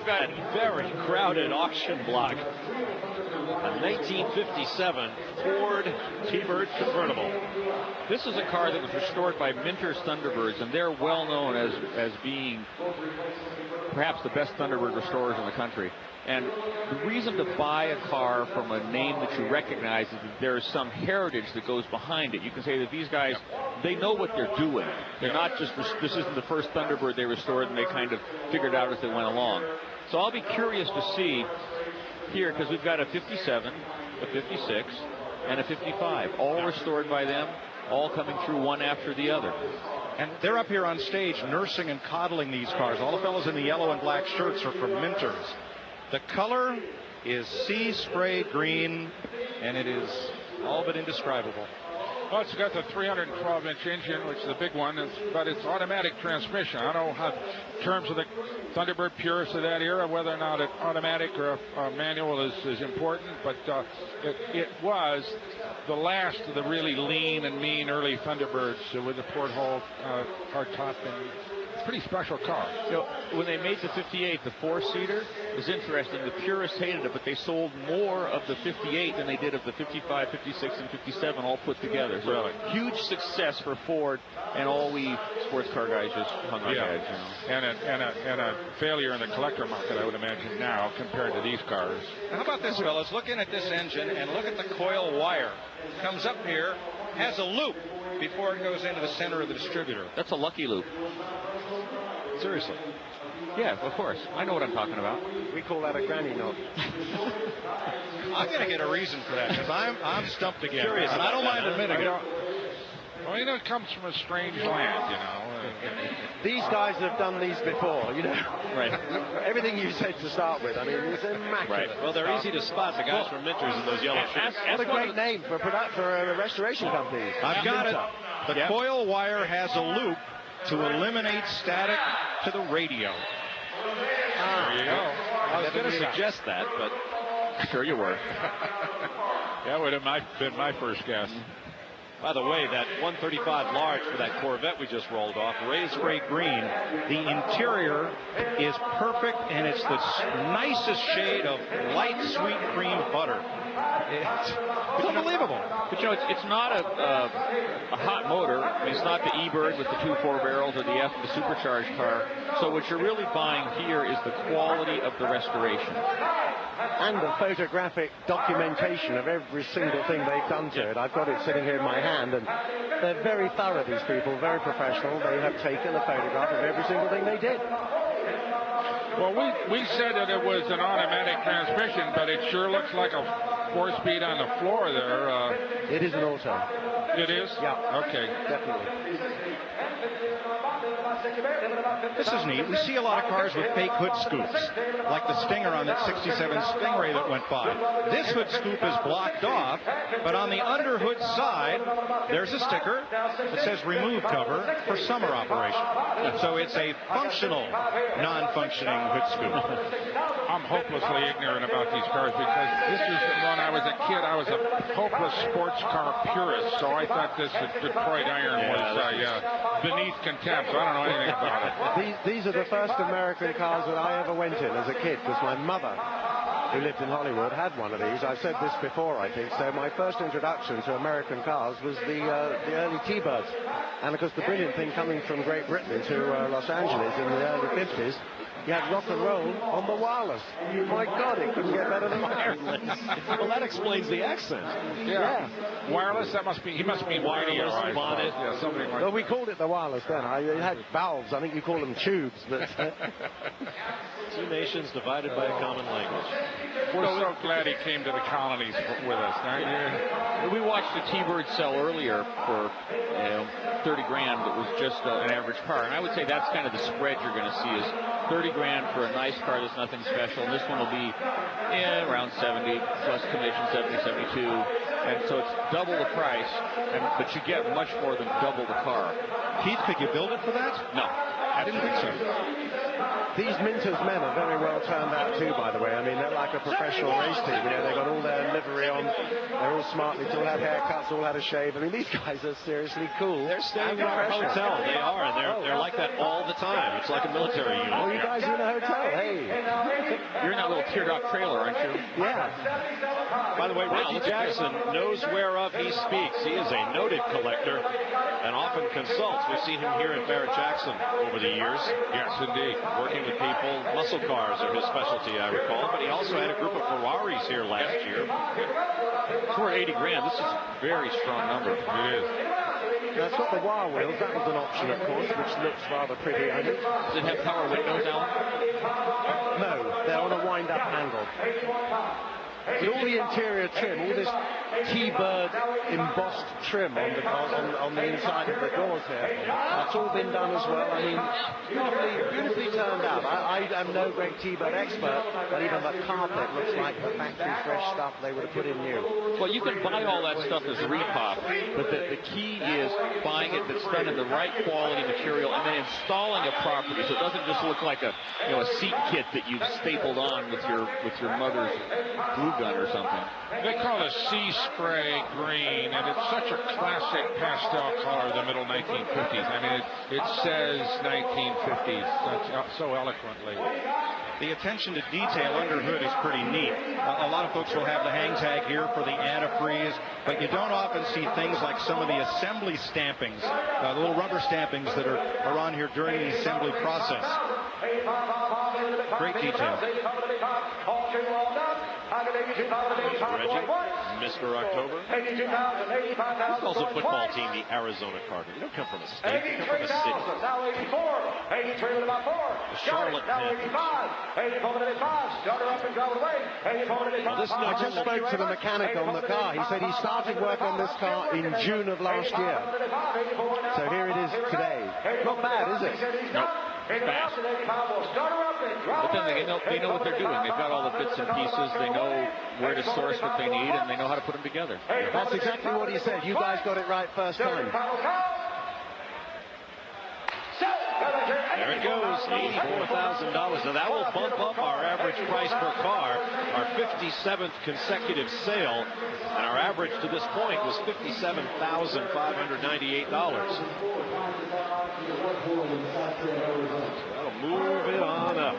We've got a very crowded auction block. A 1957 Ford T-Bird convertible. This is a car that was restored by Minter's Thunderbirds, and they're well known as being perhaps the best Thunderbird restorers in the country. And the reason to buy a car from a name that you recognize is that there's some heritage that goes behind it. You can say that these guys, they know what they're doing. They're not just, this isn't the first Thunderbird they restored and they kind of figured out as they went along. So I'll be curious to see here, because we've got a 57, a 56, and a 55, all restored by them, all coming through one after the other. And they're up here on stage nursing and coddling these cars. All the fellows in the yellow and black shirts are from Minter's. The color is sea spray green, and it is all but indescribable. Well, it's got the 312-inch engine, which is the big one, but it's automatic transmission. I don't know how, in terms of the Thunderbird purists of that era, whether or not an automatic or a manual is important, but it was the last of the really lean and mean early Thunderbirds with the porthole hardtop, and pretty special car. You know, when they made the 58, the four-seater, it was interesting. The purists hated it, but they sold more of the 58 than they did of the 55, 56, and 57 all put together. So really huge success for Ford, and all we sports car guys just hung our heads. You know. And a failure in the collector market, I would imagine, now compared to these cars. Now, how about this, fellas? Looking at this engine and look at the coil wire. Comes up here, has a loop before it goes into the center of the distributor. That's a lucky loop. Seriously. Yeah, of course. I know what I'm talking about. We call that a granny knot. I'm going to get a reason for that, because I'm stumped again. Curious, and I don't mind admitting it. Well, you know, it comes from a strange land, you know. These guys have done these before, you know. Right. Everything you said to start with, I mean, it's immaculate. Right. Well, they're easy to spot, the guys from Minter's in those yellow shirts. What a great name for a restoration company. I've got it. The coil wire has a loop to eliminate static to the radio. There you go. I was going to suggest that, but sure you were. That would have been my first guess. By the way, that 135 large for that Corvette we just rolled off, Ray spray green. The interior is perfect, and it's the nicest shade of light sweet cream butter. It's unbelievable. But you know, it's not a hot motor. I mean, it's not the E-Bird with the 2 4-barrels or the F, the supercharged car. So what you're really buying here is the quality of the restoration. And the photographic documentation of every single thing they've done to it. I've got it sitting here in my hand, and they're very thorough, these people, very professional. They have taken a photograph of every single thing they did. Well, we said that it was an automatic transmission, but it sure looks like a 4-speed on the floor there. It is an auto. It is? Yeah. Okay. Definitely. This is neat. We see a lot of cars with fake hood scoops, like the Stinger on that 67 Stingray that went by. This hood scoop is blocked off, but on the under hood side, there's a sticker that says remove cover for summer operation. So it's a functional, non-functioning hood scoop. I'm hopelessly ignorant about these cars, because this is when I was a kid, I was a hopeless sports car purist, so I thought this Detroit Iron was beneath contempt. So I don't know anything about it. These are the first American cars that I ever went in as a kid, because my mother, who lived in Hollywood, had one of these. I've said this before, I think. So my first introduction to American cars was the early T-Birds. And of course, the brilliant thing coming from Great Britain to Los Angeles in the early 50s, you had rock and roll on the wireless. My God, it couldn't get better than wireless. Well, that explains the accent. Yeah. Wireless, he must mean wireless radio. bonnet. Yeah, something like Well, we called it the wireless then. It had valves. I think you call them tubes. But Two nations divided by a common language. We're so glad he came to the colonies with us, aren't you? We watched a T-Bird sell earlier for 30 grand that was just an average car. And I would say that's kind of the spread you're going to see is 30 grand for a nice car that's nothing special. And this one will be around 70 plus commission, 70, 72. And so it's double the price, but you get much more than double the car. Keith, could you build it for that? No. I didn't think so. these Minter's men are very well turned out too, by the way. I mean, they're like a professional race team. You know, they've got all their livery on. They're all smartly, all had haircuts, all had a shave. I mean, these guys are seriously cool. They're staying in our hotel. They are, and they're like that all the time. It's like a military unit. Oh, you guys are in a hotel. Hey. You're in that little teardrop trailer, aren't you? Yeah. By the way, Reggie Jackson knows whereof he speaks. He is a noted collector and often consults. We've seen him here at Barrett Jackson over the years. Yes, indeed. Working with people. Muscle cars are his specialty, I recall. But he also had a group of Ferraris here last year. It's worth 80 grand. This is a very strong number. It is. That's got the wire wheels. That was an option, of course, which looks rather pretty, I think. Does it have power windows, Alan? No, they're on a wind-up handle. But all the interior trim, all this T-Bird embossed trim on the inside of the doors here, that's all been done as well. I mean, beautifully turned out. I am no great T-Bird expert, but even the carpet looks like the factory fresh stuff they would have put in new. Well, you can buy all that stuff as repop, but the key is buying it that's done in the right quality material and then installing it properly, so it doesn't just look like a seat kit that you've stapled on with your mother's glue gun or something. They call it sea spray green, and it's such a classic pastel color of the middle 1950s. I mean, it says 1950s so eloquently. The attention to detail under hood is pretty neat. A lot of folks will have the hang tag here for the antifreeze, but you don't often see things like some of the assembly stampings, the little rubber stampings that are on here during the assembly process. Great detail. Reggie, Mr. October. Who calls a football team the Arizona Cardinals? You don't come from a state, you come from a city. The Charlotte Panthers. Well, this I just spoke to the mechanic on the car. He said he started work on this car in June of last year. So here it is today. Not bad, is it? Nope. Fast. But then they know what they're doing. They've got all the bits and pieces. They know where to source what they need, and they know how to put them together. That's exactly what he said. You guys got it right first time. There it goes, $84,000. Now that will bump up our average price per car, our 57th consecutive sale, and our average to this point was $57,598. That'll move it on up.